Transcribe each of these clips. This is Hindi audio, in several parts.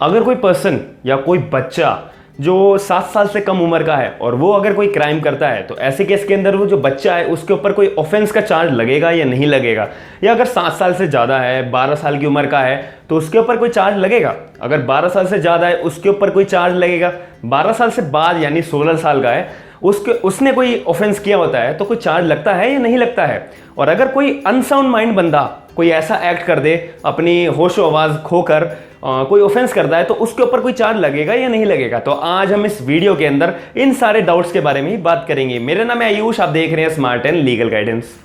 अगर कोई पर्सन या कोई बच्चा जो 7 साल से कम उम्र का है और वो अगर कोई क्राइम करता है तो ऐसे केस के अंदर वो जो बच्चा है उसके ऊपर कोई ऑफेंस का चार्ज लगेगा या नहीं लगेगा, या अगर 7 साल से ज़्यादा है, 12 साल की उम्र का है तो उसके ऊपर कोई चार्ज लगेगा, अगर 12 साल से ज़्यादा है उसके ऊपर कोई चार्ज लगेगा, 12 साल से बाद यानी 16 साल का है उसने कोई ऑफेंस किया होता है तो कोई चार्ज लगता है या नहीं लगता है। और अगर कोई अनसाउंड माइंड बंदा कोई ऐसा एक्ट कर दे अपनी होशो आवाज़ खोकर कोई ऑफेंस करता है तो उसके ऊपर कोई चार्ज लगेगा या नहीं लगेगा। तो आज हम इस वीडियो के अंदर इन सारे डाउट्स के बारे में ही बात करेंगे। मेरा नाम है आयुष, आप देख रहे हैं स्मार्ट एंड लीगल गाइडेंस।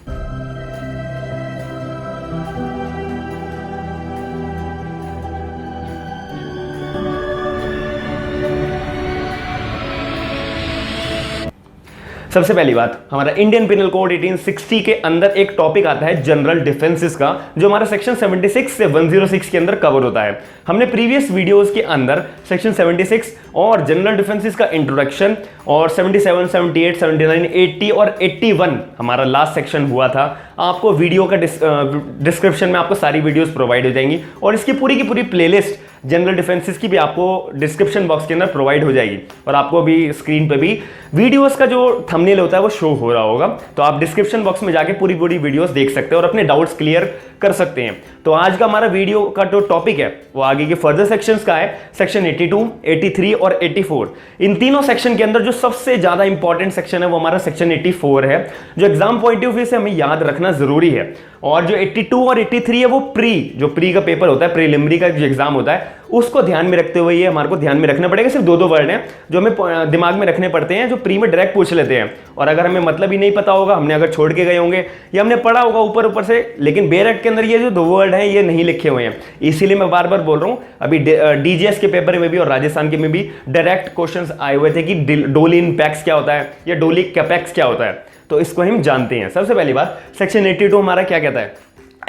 सबसे पहली बात, हमारा इंडियन पिनल कोड 1860 के अंदर एक टॉपिक आता है जनरल डिफेंसेस का, जो हमारा सेक्शन 76 से 106 के अंदर कवर होता है। हमने प्रीवियस वीडियोस के अंदर सेक्शन 76 और जनरल डिफेंसेस का इंट्रोडक्शन और 77, 78, 79, 80 और 81 हमारा लास्ट सेक्शन हुआ था। आपको वीडियो का डिस्क्रिप्शन में आपको सारी वीडियोस प्रोवाइड हो जाएंगी और इसकी पूरी की पूरी प्लेलिस्ट जनरल डिफेंसेस की भी आपको डिस्क्रिप्शन बॉक्स के अंदर प्रोवाइड हो जाएगी और आपको अभी स्क्रीन पे भी वीडियोस का जो थंबनेल होता है वो शो हो रहा होगा, तो आप डिस्क्रिप्शन बॉक्स में जाके पूरी पूरी वीडियोस देख सकते हैं और अपने डाउट्स क्लियर कर सकते हैं। तो आज का हमारा वीडियो का जो टॉपिक है वो आगे के फर्दर सेक्शंस का है, सेक्शन 82, 83 और 84। इन तीनों सेक्शन के अंदर जो सबसे ज्यादा इंपॉर्टेंट सेक्शन है वो हमारा सेक्शन 84 है, जो एग्जाम पॉइंट ऑफ व्यू से हमें याद रखना जरूरी है। और जो 82 और 83 है वो प्री का पेपर होता है, प्रीलिमिनरी का जो एग्जाम होता है उसको ध्यान में रखते हुए ये हमारे को ध्यान में रखना पड़ेगा। सिर्फ दो वर्ड हैं जो हमें दिमाग में रखने पड़ते हैं, जो प्री में डायरेक्ट पूछ लेते हैं और अगर हमें मतलब ही नहीं पता होगा, हमने अगर छोड़ के गए होंगे या हमने पढ़ा होगा ऊपर से, लेकिन बेरेक्ट के अंदर ये जो 2 वर्ड हैं ये नहीं लिखे हुए हैं। इसीलिए मैं बार बार बोल रहा हूं, अभी डीजीएस के पेपर में भी और राजस्थान के में भी डायरेक्ट क्वेश्चंस आए हुए थे कि डोली इनपैक्स क्या होता है या डोली कैपेक्स क्या होता है, तो इसको हम जानते हैं। सबसे पहली बात, सेक्शन 82 हमारा क्या कहता है,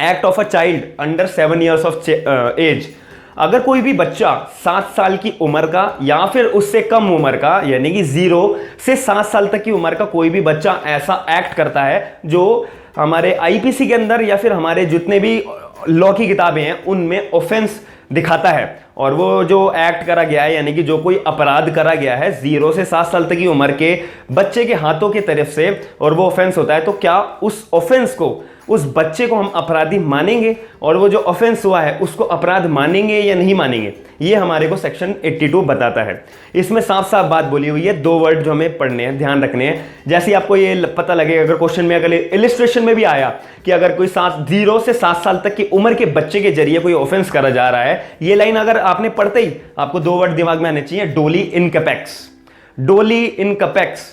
act of a child under 7 years of age. अगर कोई भी बच्चा 7 साल की उम्र का या फिर उससे कम उम्र का, यानी कि 0 से 7 साल तक की उम्र का कोई भी बच्चा ऐसा एक्ट करता है जो हमारे आईपीसी के अंदर या फिर हमारे जितने भी लॉ की किताबें हैं उनमें ऑफेंस दिखाता है, और वो जो एक्ट करा गया है यानी कि जो कोई अपराध करा गया है 0 से 7 साल तक की उम्र के बच्चे के हाथों की तरफ से और वो ऑफेंस होता है, तो क्या उस ऑफेंस को, उस बच्चे को हम अपराधी मानेंगे और वो जो ऑफेंस हुआ है उसको अपराध मानेंगे या नहीं मानेंगे, ये हमारे को सेक्शन 82 बताता है। इसमें साफ साफ बात बोली हुई है, 2 वर्ड जो हमें पढ़ने हैं, ध्यान रखने हैं। जैसे आपको ये पता लगेगा अगर क्वेश्चन में, अगर इलिस्ट्रेशन में भी आया कि अगर कोई 0 से 7 साल तक की उम्र के बच्चे के जरिए कोई ऑफेंस करा जा रहा है, ये लाइन अगर आपने पढ़ते ही आपको 2 वर्ड दिमाग में आने चाहिए, डोली इनकैपेक्स। डोली इनकैपेक्स,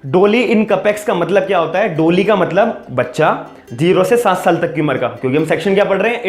डोली इनकैपेक्स का मतलब क्या होता है, डोली का मतलब बच्चा 0 से 7 साल तक की उम्र का, क्योंकि हम सेक्शन क्या पढ़ रहे हैं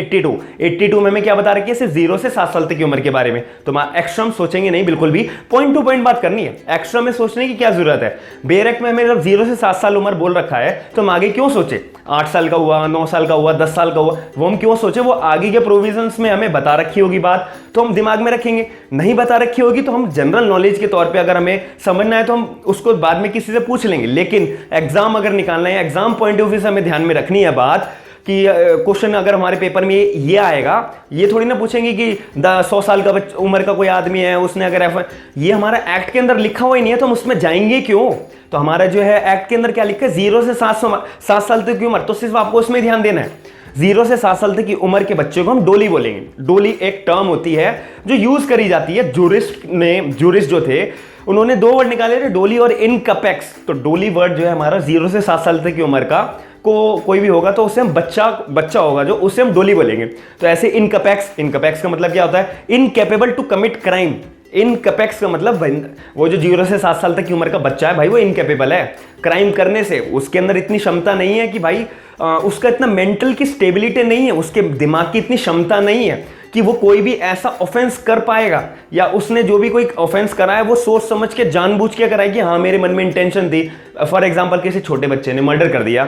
82 में हमें क्या बता रखी है, सिर्फ 0 से 7 साल तक की उम्र के बारे में। तो एक्स्ट्रा हम सोचेंगे नहीं, बिल्कुल भी पॉइंट टू पॉइंट बात करनी है, एक्स्ट्रा में सोचने की क्या जरूरत है। बेरेक्ट में हमें जब 0 से 7 साल उम्र बोल रखा है तो हम आगे क्यों सोचे, 8 साल का हुआ, 9 साल का हुआ, 10 साल का हुआ, वो हम क्यों सोचे, वो आगे के प्रोविजंस में हमें बता रखी होगी बात तो हम दिमाग में रखेंगे, नहीं बता रखी होगी तो हम जनरल नॉलेज के तौर पे अगर हमें समझना है तो हम उसको बाद में किसी से पूछ लेंगे। लेकिन एग्जाम अगर निकालना है, एग्जाम पॉइंट ऑफ व्यू से हमें ध्यान में रखनी है बात कि क्वेश्चन अगर हमारे पेपर में ये आएगा, ये थोड़ी ना पूछेंगे कि 100 साल का उम्र का कोई आदमी है उसने अगर ये हमारा एक्ट के अंदर लिखा हुआ ही नहीं है तो हम उसमें जाएंगे क्यों। तो हमारा जो है एक्ट के अंदर क्या लिखा है, 0 से 7 साल तक की उम्र, तो सिर्फ आपको उसमें ध्यान देना है 0 से 7 साल तक की उम्र के बच्चे को हम डोली बोलेंगे। डोली एक टर्म होती है जो यूज करी जाती है, जूरिस्ट जो थे उन्होंने 2 वर्ड निकाले थे, डोली और इनकैपेक्स। तो डोली वर्ड जो है हमारा 0 से 7 साल तक की उम्र का को कोई भी होगा तो उसे हम बच्चा होगा जो उसे हम डोली बोलेंगे। तो ऐसे इनकैपेक्स का मतलब क्या होता है, इनकेपेबल टू कमिट क्राइम। इनकैपेक्स का मतलब वो जो 0 से 7 साल तक की उम्र का बच्चा है भाई, वो इनकेपेबल है क्राइम करने से, उसके अंदर इतनी क्षमता नहीं है कि भाई उसका इतना मेंटल की स्टेबिलिटी नहीं है, उसके दिमाग की इतनी क्षमता नहीं है कि वो कोई भी ऐसा ऑफेंस कर पाएगा, या उसने जो भी कोई ऑफेंस करा है वो सोच समझ के जानबूझ के कराए कि हाँ मेरे मन में इंटेंशन थी। फॉर एग्जांपल किसी छोटे बच्चे ने मर्डर कर दिया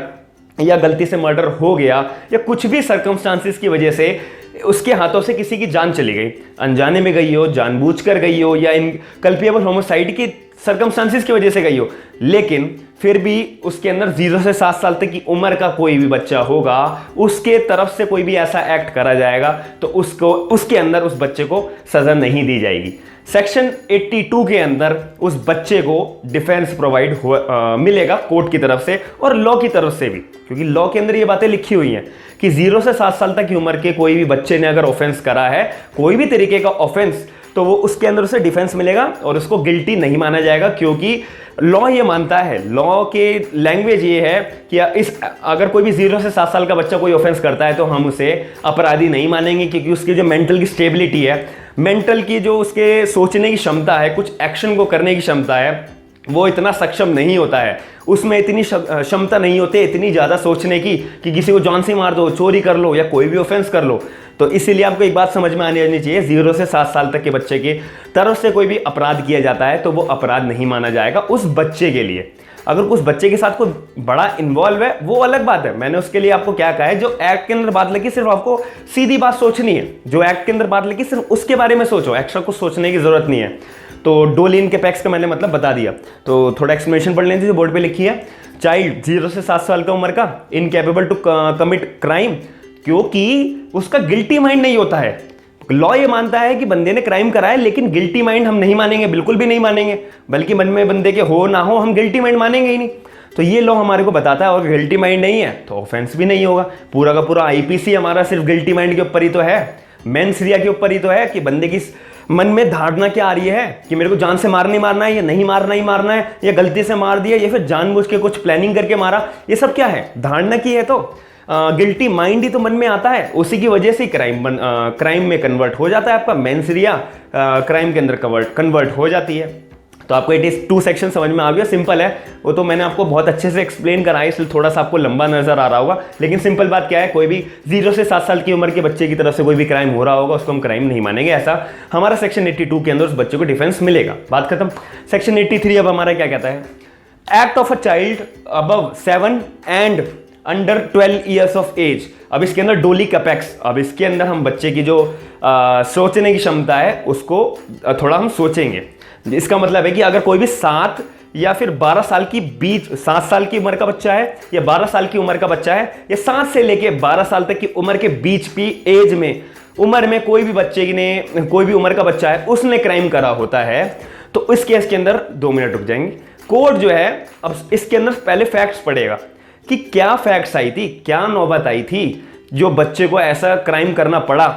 या गलती से मर्डर हो गया या कुछ भी सर्कमस्टांसिस की वजह से उसके हाथों से किसी की जान चली गई, अनजाने में गई हो, जानबूझकर गई हो, या इन कल्पिएबल होमोसाइड की सर्कमस्टांसिस की वजह से गई हो, लेकिन फिर भी उसके अंदर 0 से 7 साल तक की उम्र का कोई भी बच्चा होगा, उसके तरफ से कोई भी ऐसा एक्ट करा जाएगा तो उसके अंदर उस बच्चे को सजा नहीं दी जाएगी। सेक्शन 82 के अंदर उस बच्चे को डिफेंस प्रोवाइड मिलेगा कोर्ट की तरफ से और लॉ की तरफ से भी, क्योंकि लॉ के अंदर ये बातें लिखी हुई हैं कि 0 से 7 साल तक की उम्र के कोई भी बच्चे ने अगर ऑफेंस करा है, कोई भी तरीके का ऑफेंस, तो वो उसके अंदर उसे डिफेंस मिलेगा और उसको गिल्टी नहीं माना जाएगा, क्योंकि लॉ ये मानता है, लॉ के लैंग्वेज ये है कि अगर कोई भी 0 से 7 साल का बच्चा कोई ऑफेंस करता है तो हम उसे अपराधी नहीं मानेंगे, क्योंकि उसकी जो मेंटल की स्टेबिलिटी है, मेंटल की जो उसके सोचने की क्षमता है, कुछ एक्शन को करने की क्षमता है, वो इतना सक्षम नहीं होता है, उसमें इतनी क्षमता नहीं होती इतनी ज़्यादा सोचने की कि किसी को जान से मार दो, चोरी कर लो या कोई भी ऑफेंस कर लो। तो इसीलिए आपको एक बात समझ में आनी चाहिए, 0 से 7 साल तक के बच्चे की तरफ से कोई भी अपराध किया जाता है तो वो अपराध नहीं माना जाएगा उस बच्चे के लिए। अगर उस बच्चे के साथ कोई बड़ा इन्वॉल्व है वो अलग बात है, मैंने उसके लिए आपको क्या कहा है, जो एक्ट के अंदर बात लगी सिर्फ आपको सीधी बात सोचनी है, जो एक्ट के अंदर बात लगी सिर्फ उसके बारे में सोचो, एक्स्ट्रा कुछ सोचने की जरूरत नहीं है। तो डोली इनकेपेक्स का मैंने मतलब बता दिया, तो थोड़ा एक्सप्लेनेशन पढ़ लेंगे जो बोर्ड पे लिखी है। चाइल्ड 0 से 7 साल का उम्र का इनकेपेबल टू कमिट क्राइम, क्योंकि उसका गिल्टी माइंड नहीं होता है। लॉ ये मानता है कि बंदे ने क्राइम करा है, लेकिन गिल्टी माइंड हम नहीं मानेंगे, बिल्कुल भी नहीं मानेंगे, बल्कि मन में बंदे के हो ना हो हम गिल्टी माइंड मानेंगे ही नहीं। तो ये लॉ हमारे को बताता है, और गिल्टी माइंड नहीं है तो ऑफेंस भी नहीं होगा। पूरा का पूरा आईपीसी हमारा सिर्फ गिल्टी माइंड के ऊपर ही तो है, मेंस रिया के ऊपर ही तो है कि बंदे की मन में धारणा क्या आ रही है कि मेरे को जान से मारना ही मारना है या नहीं मारना ही मारना है, या गलती से मार दिया या फिर जानबूझ के कुछ प्लानिंग करके मारा, ये सब क्या है, धारणा की है। तो गिल्टी माइंड ही तो मन में आता है, उसी की वजह से क्राइम में कन्वर्ट हो जाता है, आपका मेंस रिया क्राइम के अंदर कन्वर्ट हो जाती है। तो आपको 82 सेक्शन समझ में आ गया, सिंपल है, वो तो मैंने आपको बहुत अच्छे से एक्सप्लेन करा है, इसलिए थोड़ा सा आपको लंबा नजर आ रहा होगा, लेकिन सिंपल बात क्या है, कोई भी 0 से 7 साल की उम्र के बच्चे की तरफ से कोई भी क्राइम हो रहा होगा उसको हम क्राइम नहीं मानेंगे, ऐसा हमारा सेक्शन 82 के अंदर उस बच्चे को डिफेंस मिलेगा। बात खत्म। सेक्शन 83 अब हमारा क्या कहता है, act of a child above 7 and under 12 years of age. अब इसके अंदर डोली कैपेक्स, अब इसके अंदर हम बच्चे की जो सोचने की क्षमता है उसको थोड़ा हम सोचेंगे। इसका मतलब है कि अगर कोई भी 7 या फिर 12 साल की बीच 7 साल की उम्र का बच्चा है या 12 साल की उम्र का बच्चा है या 7 से लेके 12 साल तक की उम्र के बीच की एज में उम्र में कोई भी बच्चे ने कोई भी उम्र का बच्चा है उसने क्राइम करा होता है, तो इस केस के अंदर 2 मिनट रुक जाएंगे। कोर्ट जो है अब इसके अंदर पहले फैक्ट्स पढ़ेगा कि क्या फैक्ट्स आई थी, क्या नौबत आई थी जो बच्चे को ऐसा क्राइम करना पड़ा।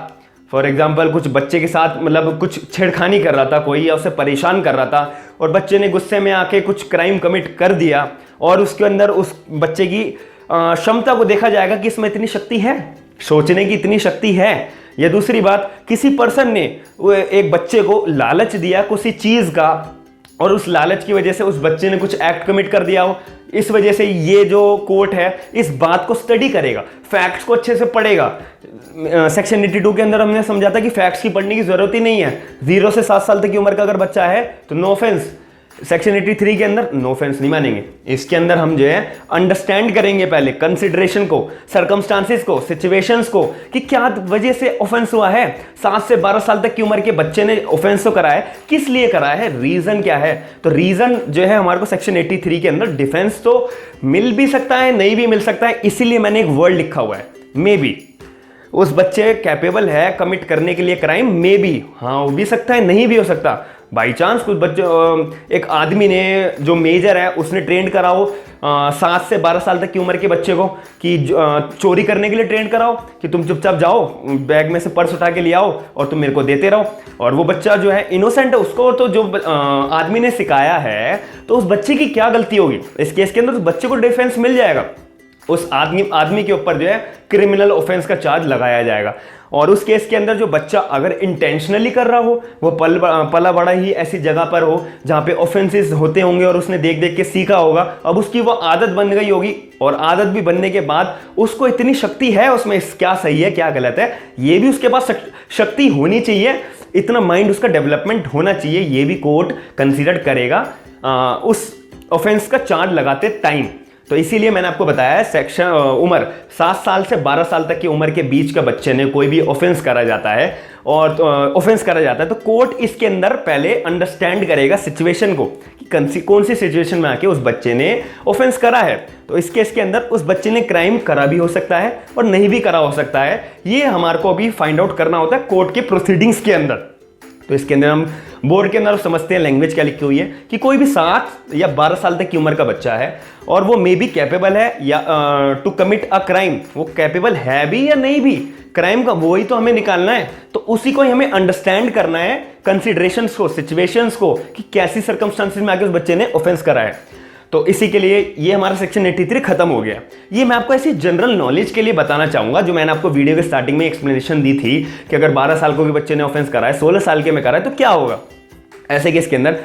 फॉर एग्जाम्पल कुछ बच्चे के साथ मतलब कुछ छेड़खानी कर रहा था कोई, या उसे परेशान कर रहा था और बच्चे ने गुस्से में आके कुछ क्राइम कमिट कर दिया, और उसके अंदर उस बच्चे की क्षमता को देखा जाएगा कि इसमें इतनी शक्ति है, सोचने की इतनी शक्ति है। या दूसरी बात, किसी पर्सन ने एक बच्चे को लालच दिया किसी चीज का और उस लालच की वजह से उस बच्चे ने कुछ एक्ट कमिट कर दिया हो, इस वजह से ये जो कोर्ट है इस बात को स्टडी करेगा, फैक्ट्स को अच्छे से पढ़ेगा। सेक्शन 82 के अंदर हमने समझा था कि फैक्ट्स की पढ़ने की जरूरत ही नहीं है, 0 से 7 साल तक की उम्र का अगर बच्चा है तो नो ऑफेंस। सेक्शन 83 के अंदर नो ऑफेंस नहीं मानेंगे, इसके अंदर हम जो है अंडरस्टैंड करेंगे पहले कंसिडरेशन को, सर्कमस्टांसेस को, सिचुएशंस को कि क्या वजह से ऑफेंस हुआ है। 7 से 12 साल तक की उम्र के बच्चे ने ऑफेंस तो करा है, किस लिए करा है, रीजन क्या है। तो रीजन जो है हमारे को सेक्शन 83 के अंदर डिफेंस तो मिल भी सकता है, नहीं भी मिल सकता है, इसीलिए मैंने एक वर्ड लिखा हुआ है मे बी। उस बच्चे कैपेबल है कमिट करने के लिए क्राइम, मे बी, हाँ हो भी सकता है, नहीं भी हो सकता। बाई चांस कुछ बच्चे, एक आदमी ने जो मेजर है उसने ट्रेंड कराओ 7 से 12 साल तक की उम्र के बच्चे को कि चोरी करने के लिए ट्रेंड कराओ कि तुम चुपचाप जाओ बैग में से पर्स उठा के ले आओ और तुम मेरे को देते रहो, और वो बच्चा जो है इनोसेंट है, उसको तो जो आदमी ने सिखाया है तो उस बच्चे की क्या गलती होगी। इस केस के अंदर उस बच्चे को डिफेंस मिल जाएगा, उस आदमी के ऊपर जो है क्रिमिनल ऑफेंस का चार्ज लगाया जाएगा। और उस केस के अंदर जो बच्चा अगर इंटेंशनली कर रहा हो, वो पला बड़ा ही ऐसी जगह पर हो जहाँ पे ऑफेंसेस होते होंगे और उसने देख देख के सीखा होगा, अब उसकी वो आदत बन गई होगी, और आदत भी बनने के बाद उसको इतनी शक्ति है उसमें, क्या सही है क्या गलत है ये भी उसके पास शक्ति होनी चाहिए, इतना माइंड उसका डेवलपमेंट होना चाहिए, ये भी कोर्ट कंसिडर करेगा उस ऑफेंस का चार्ज लगाते टाइम। तो इसीलिए मैंने आपको बताया है सेक्शन उम्र 7 साल से 12 साल तक की उम्र के बीच का बच्चे ने कोई भी ऑफेंस करा जाता है और ऑफेंस करा जाता है तो कोर्ट इसके अंदर पहले अंडरस्टैंड करेगा सिचुएशन को कि कौन सी सिचुएशन में आके उस बच्चे ने ऑफेंस करा है। तो इस केस के अंदर उस बच्चे ने क्राइम करा भी हो सकता है और नहीं भी करा हो सकता है, ये हमारे को अभी फाइंड आउट करना होता है कोर्ट के प्रोसीडिंग्स के अंदर। तो इसके अंदर हम बोर्ड के अंदर समझते हैं लैंग्वेज क्या लिखी हुई है कि कोई भी 7 या 12 साल तक की उम्र का बच्चा है और वो मे बी कैपेबल है या टू कमिट अ क्राइम, वो कैपेबल है भी या नहीं भी क्राइम का, वही तो हमें निकालना है। तो उसी को हमें अंडरस्टैंड करना है, कंसिडरेशंस को, सिचुएशंस को, कि कैसी सर्कमस्टांसेस में आके उस बच्चे ने ऑफेंस करा है। तो इसी के लिए ये हमारा सेक्शन 83 खत्म हो गया। ये मैं आपको ऐसी जनरल नॉलेज के लिए बताना चाहूंगा, जो मैंने आपको वीडियो के स्टार्टिंग में एक्सप्लेनेशन दी थी कि अगर 12 साल को भी बच्चे ने ऑफेंस करा है, 16 साल के में करा है तो क्या होगा। ऐसे केस के अंदर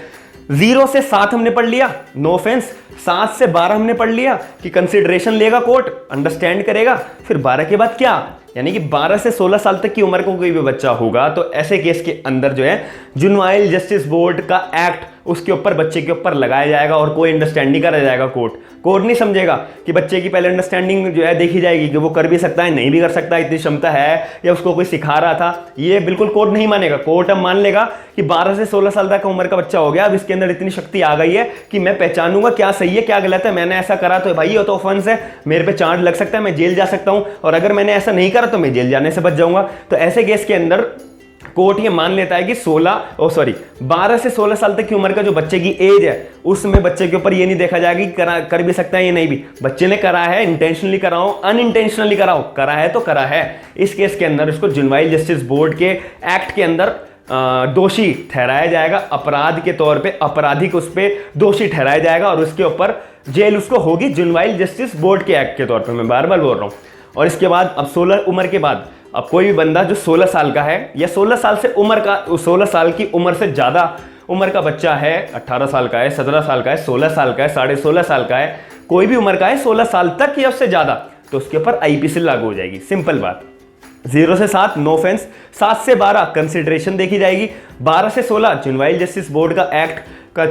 0 से 7 हमने पढ़ लिया, नो ऑफेंस। 7 से 12 हमने पढ़ लिया कि कंसिडरेशन लेगा कोर्ट, अंडरस्टैंड करेगा। फिर 12 के बाद क्या, यानी कि 12 से 16 साल तक की उम्र को कोई भी बच्चा होगा तो ऐसे केस के अंदर जो है जुवेनाइल जस्टिस बोर्ड का एक्ट उसके ऊपर, बच्चे के ऊपर लगाया जाएगा और कोई अंडरस्टैंडिंग का रह जाएगा। कोर्ट नहीं समझेगा कि बच्चे की पहले अंडरस्टैंडिंग जो है देखी जाएगी कि वो कर भी सकता है, नहीं भी कर सकता, इतनी क्षमता है या उसको कोई सिखा रहा था, ये बिल्कुल कोर्ट नहीं मानेगा। कोर्ट अब मान लेगा कि 12 से 16 साल तक उम्र का बच्चा हो गया, अब इसके अंदर इतनी शक्ति आ गई है कि मैं पहचानूंगा क्या सही है क्या गलत है, मैंने ऐसा करा तो भाई ये तो ऑफेंस है, मेरे पे चार्ज लग सकता है, मैं जेल जा सकता हूं, और अगर मैंने ऐसा नहीं करा तो मैं जेल जाने से बच जाऊंगा। तो ऐसे केस के अंदर कोर्ट ये मान लेता है कि 12 से 16 साल तक की उम्र का जो बच्चे की एज है उसमें बच्चे के ऊपर ये नहीं देखा जाएगा कि कर भी सकता है या नहीं भी। बच्चे ने करा है, इंटेंशनली कराओ अनइंटेंशनली कराओ, करा है तो करा है। इस केस के अंदर इसको जुवेनाइल जस्टिस बोर्ड के एक्ट के अंदर दोषी ठहराया जाएगा, अपराध के तौर पे आपराधिक उस पे दोषी ठहराया जाएगा और उसके ऊपर जेल उसको होगी जुवेनाइल जस्टिस बोर्ड के एक्ट के तौर पे, मैं बार बार बोल रहा हूँ। और इसके बाद अब 16 उम्र के बाद अब कोई भी बंदा जो 16 साल का है या 16 साल से उम्र का, 16 साल की उम्र से ज़्यादा उम्र का बच्चा है, 18 साल का है, 17 साल का है, 16 साल का है, 16.5 साल का है, कोई भी उम्र का है 16 साल तक या उससे ज़्यादा, तो उसके ऊपर आईपीसी लागू हो जाएगी। सिंपल बात। 0 से 7 नो ऑफेंस, 7 से 12 कंसिडरेशन देखी जाएगी, 12 से 16 जुवेनाइल जस्टिस बोर्ड का एक्ट का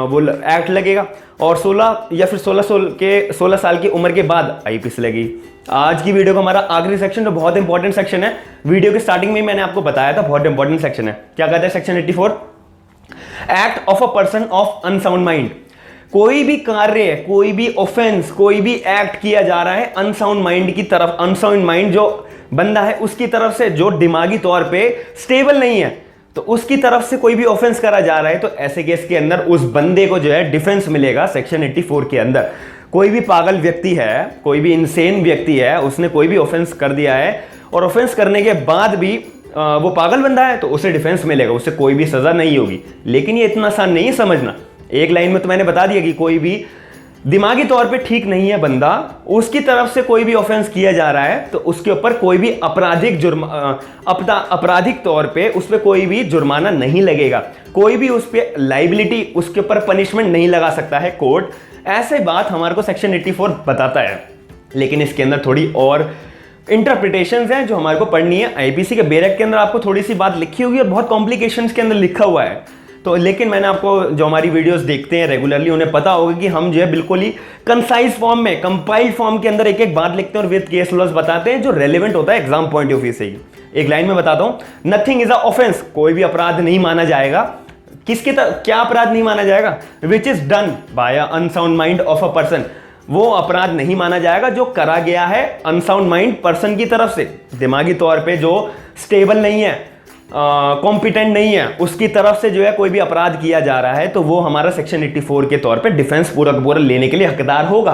वो एक्ट लगेगा, और 16 या फिर 16 साल की उम्र के बाद आईपीसी लगेगी। आज की वीडियो का हमारा आखिरी सेक्शन जो बहुत इंपॉर्टेंट सेक्शन है, वीडियो के स्टार्टिंग में मैंने आपको बताया था बहुत इंपॉर्टेंट सेक्शन है। क्या कहता है section 84? Act of a person of unsound mind. कोई भी कार्य, कोई भी ऑफेंस, कोई भी एक्ट किया जा रहा है अनसाउंड माइंड की तरफ, अनसाउंड माइंड जो बंदा है उसकी तरफ से, जो दिमागी तौर पे स्टेबल नहीं है, तो उसकी तरफ से कोई भी ऑफेंस करा जा रहा है, तो ऐसे केस के अंदर उस बंदे को जो है डिफेंस मिलेगा सेक्शन 84 के अंदर। कोई भी पागल व्यक्ति है, कोई भी इनसेन व्यक्ति है, उसने कोई भी ऑफेंस कर दिया है और ऑफेंस करने के बाद भी वो पागल बंदा है तो उसे डिफेंस मिलेगा, उससे कोई भी सजा नहीं होगी। लेकिन ये इतना आसान नहीं है समझना। एक लाइन में तो मैंने बता दिया कि कोई भी दिमागी तौर पे ठीक नहीं है बंदा, उसकी तरफ से कोई भी ऑफेंस किया जा रहा है तो उसके ऊपर कोई भी आपराधिक तौर पे उस पर कोई भी जुर्माना नहीं लगेगा, कोई भी उस पर लाइबिलिटी, उसके ऊपर पनिशमेंट नहीं लगा सकता है कोर्ट। ऐसे बात हमारे को सेक्शन 84 बताता है। लेकिन इसके अंदर थोड़ी और इंटरप्रिटेशंस हैं जो हमारे को पढ़नी है। आईपीसी के बेरेक के अंदर आपको थोड़ी सी बात लिखी होगी और बहुत कॉम्प्लिकेशंस के अंदर लिखा हुआ है। तो लेकिन मैंने आपको, जो हमारी वीडियोस देखते हैं रेगुलरली, उन्हें पता होगा कि हम जो है बिल्कुल ही कंसाइज फॉर्म में, कंपाइल्ड फॉर्म के अंदर एक एक बात लिखते हैं और विद केस लॉज बताते हैं जो रेलेवेंट होता है एग्जाम पॉइंट ऑफ व्यू से ही। एक लाइन में बताता हूं, नथिंग इज अ ऑफेंस, कोई भी अपराध नहीं माना जाएगा। किसके क्या अपराध नहीं माना जाएगा? Which is done by unsound mind of a person, वो अपराध नहीं माना जाएगा जो करा गया है अनसाउंड माइंड पर्सन की तरफ से, दिमागी तौर पे जो स्टेबल नहीं है, कॉम्पिटेंट नहीं है, उसकी तरफ से जो है कोई भी अपराध किया जा रहा है, तो वो हमारा सेक्शन 84 के तौर पे डिफेंस पूरा पूरा लेने के लिए हकदार होगा।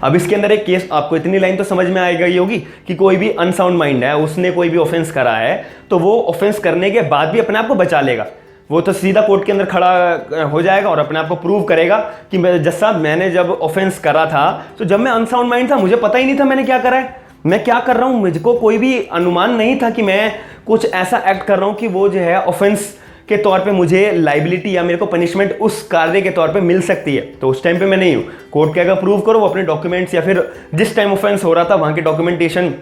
अब इसके अंदर एक केस, आपको इतनी लाइन तो समझ में आएगा ही होगी कि कोई भी अनसाउंड माइंड है, उसने कोई भी ऑफेंस करा है, तो वो ऑफेंस करने के बाद भी अपने आप को बचा लेगा। वो तो सीधा कोर्ट के अंदर खड़ा हो जाएगा और अपने आप को प्रूव करेगा कि जज साहब, मैंने जब ऑफेंस करा था तो जब मैं अनसाउंड माइंड था, मुझे पता ही नहीं था मैंने क्या करा है, मैं क्या कर रहा हूं, मुझको कोई भी अनुमान नहीं था कि मैं कुछ ऐसा एक्ट कर रहा हूं कि वो जो है ऑफेंस के तौर पे मुझे लाइबिलिटी या मेरे को पनिशमेंट उस कार्य के तौर पे मिल सकती है, तो उस टाइम पे मैं नहीं हूं। कोर्ट कहेगा प्रूव करो, वो अपने डॉक्यूमेंट्स या फिर जिस टाइम ऑफेंस हो रहा था वहां के डॉक्यूमेंटेशन,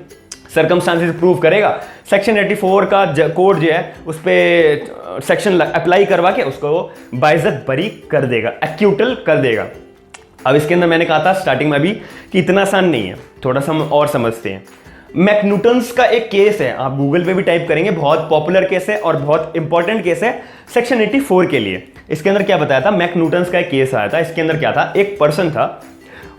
सर्कमस्टांसेस प्रूव करेगा। सेक्शन 84 का कोर्ट जो है उस पर सेक्शन अप्लाई करवा के उसको बाइज्जत बरी कर देगा, एक्यूटल कर देगा। अब इसके अंदर मैंने कहा था स्टार्टिंग में अभी कि इतना आसान नहीं है, थोड़ा सा हम और समझते हैं। मैकन्यूटन्स का एक केस है, आप गूगल पे भी टाइप करेंगे, बहुत पॉपुलर केस है और बहुत इंपॉर्टेंट केस है सेक्शन 84 के लिए। इसके अंदर क्या बताया था, मैकन्यूटन्स का एक केस आया था। इसके अंदर क्या था, एक पर्सन था,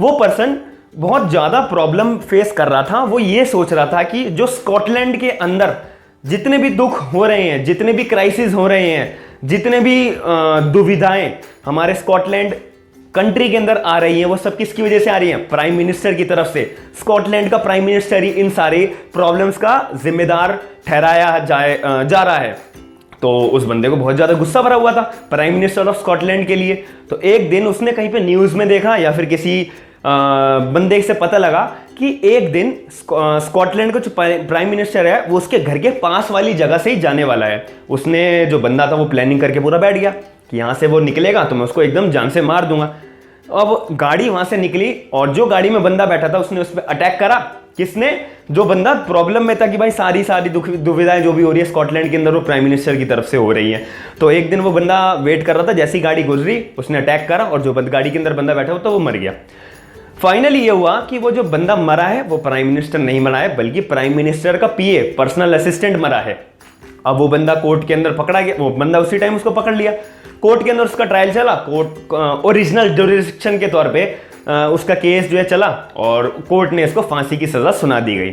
वो पर्सन बहुत ज्यादा प्रॉब्लम फेस कर रहा था। वो ये सोच रहा था कि जो स्कॉटलैंड के अंदर जितने भी दुख हो रहे हैं, जितने भी क्राइसिस हो रहे हैं, जितने भी दुविधाएं हमारे स्कॉटलैंड कंट्री के अंदर आ रही हैं, वो सब किसकी वजह से आ रही हैं, प्राइम मिनिस्टर की तरफ से। स्कॉटलैंड का प्राइम मिनिस्टर ही इन सारे प्रॉब्लम्स का जिम्मेदार ठहराया जा रहा है। तो उस बंदे को बहुत ज्यादा गुस्सा भरा हुआ था प्राइम मिनिस्टर ऑफ स्कॉटलैंड के लिए। तो एक दिन उसने कहीं पे न्यूज में देखा या फिर किसी बंदे से पता लगा कि एक दिन स्कॉटलैंड का जो प्राइम मिनिस्टर है वो उसके घर के पास वाली जगह से ही जाने वाला है। उसने, जो बंदा था, वो प्लानिंग करके पूरा बैठ गया कि यहां से वो निकलेगा तो मैं उसको एकदम जान से मार दूंगा। अब गाड़ी वहां से निकली और जो गाड़ी में बंदा बैठा था उसने उस पर अटैक करा। किसने, जो बंदा प्रॉब्लम में था कि भाई सारी दुविधाएं जो भी हो रही है स्कॉटलैंड के अंदर वो प्राइम मिनिस्टर की तरफ से हो रही है। तो एक दिन वो बंदा वेट कर रहा था, जैसी गाड़ी गुजरी उसने अटैक करा और जो गाड़ी के अंदर बंदा बैठा हो तो वो मर गया। फाइनली ये हुआ कि वो जो बंदा मरा है वो प्राइम मिनिस्टर नहीं मरा है, बल्कि प्राइम मिनिस्टर का पीए, पर्सनल असिस्टेंट मरा है। अब वो बंदा कोर्ट के अंदर पकड़ा गया, वो बंदा उसी टाइम उसको पकड़ लिया। कोर्ट के अंदर उसका ट्रायल चला, कोर्ट ओरिजिनल ज्यूरिसडिक्शन के तौर पे उसका केस जो है चला और कोर्ट ने इसको फांसी की सजा सुना दी गई।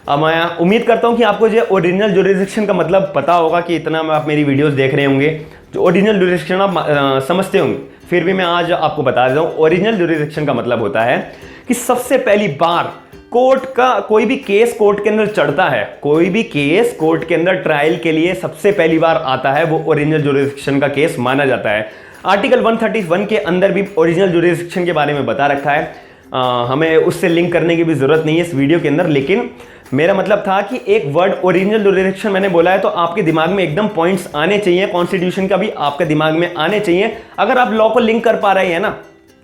अब मैं उम्मीद करता हूं कि आपको जो ओरिजिनल ज्यूरिसडिक्शन का मतलब पता होगा, कि इतना आप मेरी वीडियोस देख रहे होंगे, जो ओरिजिनल ज्यूरिसडिक्शन आप समझते होंगे। फिर भी मैं आज आपको बता देता हूं, ओरिजिनल ज्यूरिसडिक्शन का मतलब होता है कि सबसे पहली बार कोर्ट का कोई भी केस कोर्ट के अंदर चढ़ता है, कोई भी केस कोर्ट के अंदर ट्रायल के लिए सबसे पहली बार आता है, वो ओरिजिनल ज्यूरिसडिक्शन का केस माना जाता है। आर्टिकल 131 के अंदर भी ओरिजिनल ज्यूरिसडिक्शन के बारे में बता रखा है। हमें उससे लिंक करने की भी जरूरत नहीं है इस वीडियो के अंदर, लेकिन मेरा मतलब था कि एक वर्ड ओरिजिनल ज्यूरिसडिक्शन मैंने बोला है तो आपके दिमाग में एकदम पॉइंट्स आने चाहिए, कॉन्स्टिट्यूशन का भी आपके दिमाग में आने चाहिए। अगर आप लॉ को लिंक कर पा रहे हैं ना,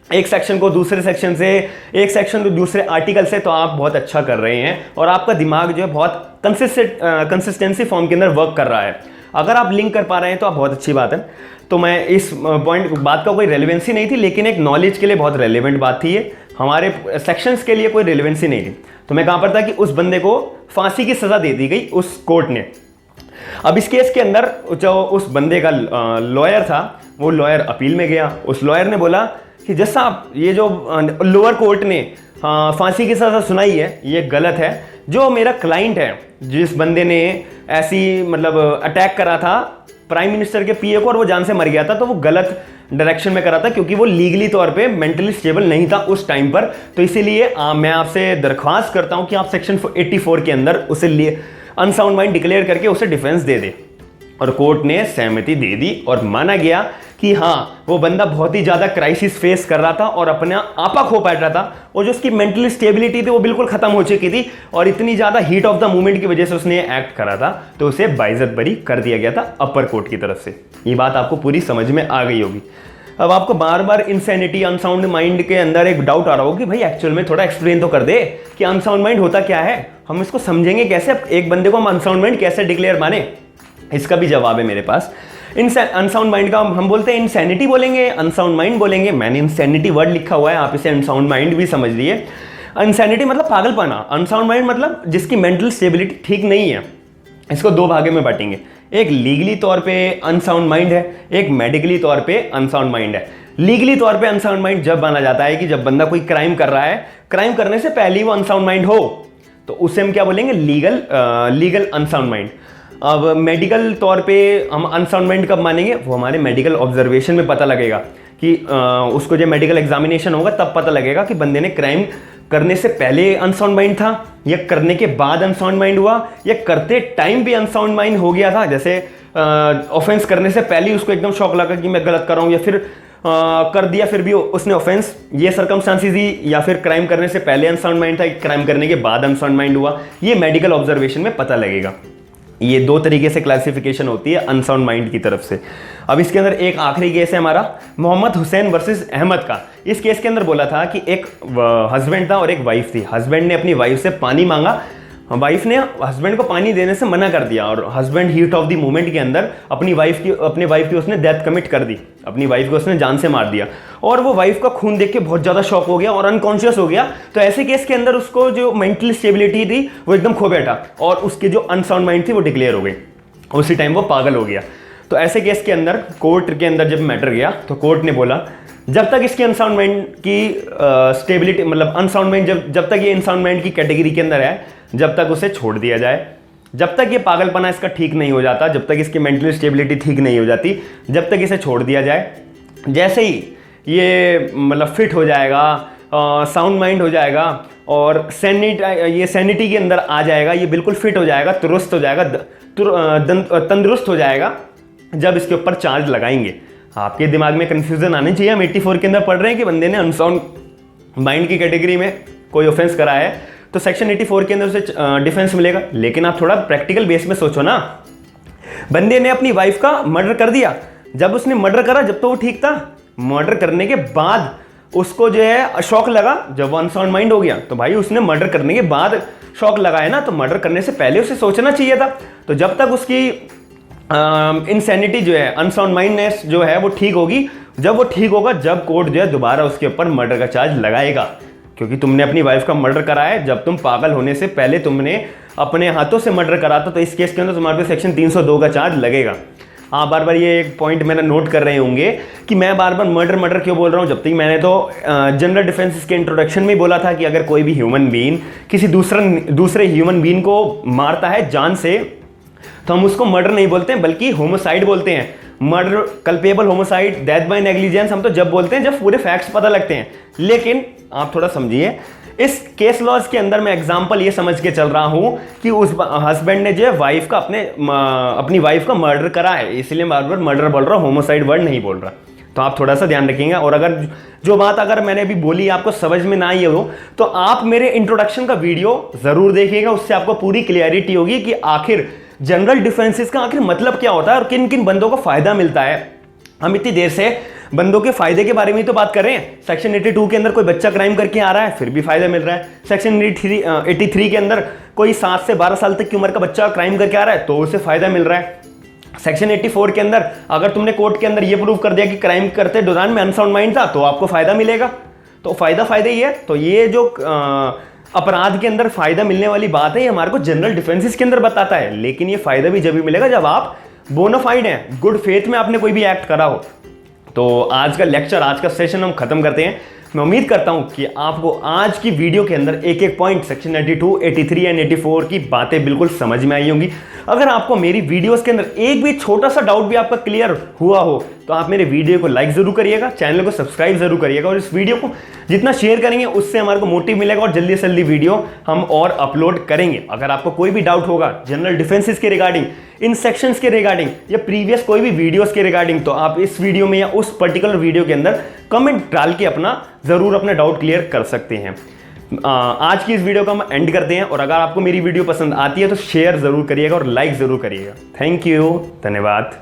एक सेक्शन को दूसरे सेक्शन से, एक सेक्शन को दूसरे आर्टिकल से, तो आप बहुत अच्छा कर रहे हैं और आपका दिमाग जो है बहुत कंसिस्टेंसी फॉर्म के अंदर वर्क कर रहा है। अगर आप लिंक कर पा रहे हैं तो आप बहुत अच्छी बात है। तो मैं इस बात का कोई रेलेवेंसी नहीं थी, लेकिन एक नॉलेज के लिए बहुत रेलेवेंट बात थी ये, हमारे सेक्शंस के लिए कोई रेलेवेंसी नहीं थी। तो मैं कहां पर था कि उस बंदे को फांसी की सजा दे दी गई उस कोर्ट ने। अब इस केस के अंदर जो उस बंदे का लॉयर था, वो लॉयर अपील में गया। उस लॉयर ने बोला कि जैसा ये जो लोअर कोर्ट ने फांसी की सजा सुनाई है ये गलत है। जो मेरा क्लाइंट है, जिस बंदे ने ऐसी मतलब अटैक करा था प्राइम मिनिस्टर के पीए को और वो जान से मर गया था, तो वो गलत डायरेक्शन में करा था, क्योंकि वो लीगली तौर पे मेंटली स्टेबल नहीं था उस टाइम पर। तो इसीलिए मैं आपसे दरख्वास्त करता हूं कि आप सेक्शन 84 के अंदर उसे लिए अनसाउंड माइंड डिक्लेयर करके उसे डिफेंस दे दे। और कोर्ट ने सहमति दे दी और माना गया कि हाँ, वो बंदा बहुत ही ज्यादा क्राइसिस फेस कर रहा था और अपना आपा खो बैठ रहा था, और जो उसकी मेंटल स्टेबिलिटी थी वो बिल्कुल खत्म हो चुकी थी, और इतनी ज्यादा हीट ऑफ द मोमेंट की वजह से उसने एक्ट करा था, तो उसे बाइज्जत बरी कर दिया गया था अपर कोर्ट की तरफ से। ये बात आपको पूरी समझ में आ गई होगी। अब आपको बार बार इंसैनिटी, अनसाउंड माइंड के अंदर एक डाउट आ रहा होगा कि भाई एक्चुअल में थोड़ा एक्सप्लेन तो कर दे कि अनसाउंड माइंड होता क्या है, हम इसको समझेंगे कैसे, एक बंदे को हम अनसाउंड माइंड कैसे डिक्लेयर माने। इसका भी जवाब है मेरे पास। अनसाउंड माइंड का हम बोलते हैं इंसैनिटी बोलेंगे, अनसाउंड माइंड बोलेंगे। मैंने इंसैनिटी वर्ड लिखा हुआ है, आप इसे अनसाउंड माइंड भी समझ लिए। इंसैनिटी मतलब पागलपना, अनसाउंड माइंड मतलब जिसकी मेंटल स्टेबिलिटी ठीक नहीं है। इसको दो भागे में बांटेंगे, एक लीगली तौर पे अनसाउंड माइंड है, एक मेडिकली तौर पे अनसाउंड माइंड है। लीगली तौर पे अनसाउंड माइंड जब माना जाता है कि जब बंदा कोई क्राइम कर रहा है, क्राइम करने से पहले ही वो अनसाउंड माइंड हो, तो उसे हम क्या बोलेंगे, लीगल अनसाउंड माइंड। अब मेडिकल तौर पे हम अनसाउंड माइंड कब मानेंगे, वो हमारे मेडिकल ऑब्जर्वेशन में पता लगेगा कि उसको जब मेडिकल एग्जामिनेशन होगा तब पता लगेगा कि बंदे ने क्राइम करने से पहले अनसाउंड माइंड था, या करने के बाद अनसाउंड माइंड हुआ, या करते टाइम भी अनसाउंड माइंड हो गया था। जैसे ऑफेंस करने से पहले ही उसको एकदम शौक लगा कि मैं गलत कर रहा हूँ, या फिर कर दिया फिर भी उसने ऑफेंस, ये सर्कमस्टांसेस ही, या फिर क्राइम करने से पहले अनसाउंड माइंड था, क्राइम करने के बाद अनसाउंड माइंड हुआ, ये मेडिकल ऑब्जर्वेशन में पता लगेगा। ये दो तरीके से क्लासिफिकेशन होती है अनसाउंड माइंड की तरफ से। अब इसके अंदर एक आखिरी केस है हमारा मोहम्मद हुसैन वर्सेस अहमद का। इस केस के अंदर बोला था कि एक हस्बैंड था और एक वाइफ थी। हस्बैंड ने अपनी वाइफ से पानी मांगा वाइफ ने हस्बैंड को पानी देने से मना कर दिया और husband heat of the moment के अंदर अपनी वाइफ की उसने डेथ कमिट कर दी, अपनी वाइफ को उसने जान से मार दिया और वो वाइफ का खून देख के बहुत ज़्यादा शॉक हो गया और अनकॉन्शियस हो गया। तो ऐसे केस के अंदर उसको जो मेंटल स्टेबिलिटी थी वो एकदम खो बैठा और उसकी जो अनसाउंड माइंड थी वो डिक्लेयर हो गई, उसी टाइम वो पागल हो गया। तो ऐसे केस के अंदर कोर्ट के अंदर जब मैटर गया तो कोर्ट ने बोला जब तक इसकी अनसाउंड माइंड की स्टेबिलिटी मतलब अनसाउंड माइंड जब तक ये अनसाउंड माइंड की कैटेगरी के अंदर है जब तक उसे छोड़ दिया जाए, जब तक ये पागलपना इसका ठीक नहीं हो जाता, जब तक इसकी मेंटल स्टेबिलिटी ठीक नहीं हो जाती, जब तक इसे छोड़ दिया जाए। जैसे ही ये मतलब फिट हो जाएगा, साउंड माइंड हो जाएगा और ये सैनिटी के अंदर आ जाएगा, ये बिल्कुल फिट हो जाएगा, दुरुस्त हो जाएगा, तंदुरुस्त हो जाएगा, जब इसके ऊपर चार्ज लगाएंगे। आपके दिमाग में कंफ्यूजन आनी चाहिए, हम 84 के अंदर पढ़ रहे हैं कि बंदे ने अनसाउंड माइंड की कैटेगरी में कोई ऑफेंस करा है तो सेक्शन 84 के अंदर उसे डिफेंस मिलेगा। लेकिन आप थोड़ा प्रैक्टिकल बेस में सोचो ना, बंदे ने अपनी वाइफ का मर्डर कर दिया, जब उसने मर्डर करा जब तो वो ठीक था, मर्डर करने के बाद उसको जो है शॉक लगा, जब वो अनसाउंड माइंड हो गया तो भाई उसने मर्डर करने के बाद शॉक लगा है ना, तो मर्डर करने से पहले उसे सोचना चाहिए था। तो जब तक उसकी इंसैनिटी जो है, अनसाउंड माइंडनेस जो है वो ठीक होगी, जब वो ठीक होगा जब कोर्ट जो है दोबारा उसके ऊपर मर्डर का चार्ज लगाएगा, क्योंकि तुमने अपनी वाइफ का मर्डर करा है जब तुम पागल होने से पहले तुमने अपने हाथों से मर्डर करा था। तो इस केस के अंदर तुम्हारे पे सेक्शन 302 का चार्ज लगेगा। आप बार बार ये एक पॉइंट मेरा नोट कर रहे होंगे कि मैं बार बार मर्डर क्यों बोल रहा हूँ, जबकि मैंने तो जनरल डिफेंस के इंट्रोडक्शन में ही बोला था कि अगर कोई भी ह्यूमन बीइंग किसी दूसरे ह्यूमन बीइंग को मारता है जान से तो हम उसको मर्डर नहीं बोलते हैं बल्कि होमोसाइड बोलते हैं। Murder, culpable homicide, death by negligence हम तो जब बोलते हैं जब पूरे फैक्ट्स पता लगते हैं। लेकिन आप थोड़ा समझिए, इस केस लॉज के अंदर मैं एग्जांपल ये समझ के चल रहा हूं कि उस हस्बैंड ने जो है वाइफ का अपनी वाइफ का मर्डर करा है, इसलिए बार बार मर्डर बोल रहा हूं, होमोसाइड वर्ड नहीं बोल रहा। तो आप थोड़ा सा ध्यान रखिएगा। और अगर जो बात अगर मैंने अभी बोली आपको समझ में ना आई हो तो आप मेरे इंट्रोडक्शन का वीडियो जरूर देखिएगा, उससे आपको पूरी क्लियरिटी होगी कि आखिर जनरल डिफेंसेस का आखिर मतलब क्या होता है और किन किन बंदों को फायदा मिलता है। हम इतनी देर से बंदों के फायदे के बारे में तो बात कर रहे हैं। सेक्शन 82 के अंदर कोई बच्चा क्राइम करके आ रहा है फिर भी फायदा मिल रहा है। सेक्शन 83 के अंदर कोई 7 से 12 साल तक की उम्र का बच्चा क्राइम करके आ रहा है तो उसे फायदा मिल रहा है। सेक्शन 84 के अंदर अगर तुमने कोर्ट के अंदर ये प्रूव कर दिया कि क्राइम करते दौरान में अनसाउंड माइंड था तो आपको फायदा मिलेगा। तो फायदा ही है। तो ये जो अपराध के अंदर फायदा मिलने वाली बात है ये हमारे को जनरल डिफेंसेस के अंदर बताता है। लेकिन ये फायदा भी जब भी मिलेगा जब आप बोनाफाइड हैं, गुड फेथ में आपने कोई भी एक्ट करा हो। तो आज का लेक्चर, आज का सेशन हम खत्म करते हैं। मैं उम्मीद करता हूं कि आपको आज की वीडियो के अंदर एक एक पॉइंट सेक्शन 92, 83 एंड 84 की बातें बिल्कुल समझ में आई होंगी। अगर आपको मेरी वीडियोस के अंदर एक भी छोटा सा डाउट भी आपका क्लियर हुआ हो तो आप मेरे वीडियो को लाइक जरूर करिएगा, चैनल को सब्सक्राइब जरूर करिएगा और इस वीडियो को जितना शेयर करेंगे उससे हमारे को मोटिव मिलेगा और जल्दी से जल्दी वीडियो हम और अपलोड करेंगे। अगर आपको कोई भी डाउट होगा जनरल डिफेंसेस के रिगार्डिंग, इन सेक्शंस के रिगार्डिंग या प्रीवियस कोई भी वीडियोस के रिगार्डिंग, तो आप इस वीडियो में या उस पर्टिकुलर वीडियो के अंदर कमेंट डाल के जरूर अपना डाउट क्लियर कर सकते हैं। आज की इस वीडियो को हम एंड करते हैं और अगर आपको मेरी वीडियो पसंद आती है तो शेयर जरूर करिएगा और लाइक जरूर करिएगा। थैंक यू, धन्यवाद।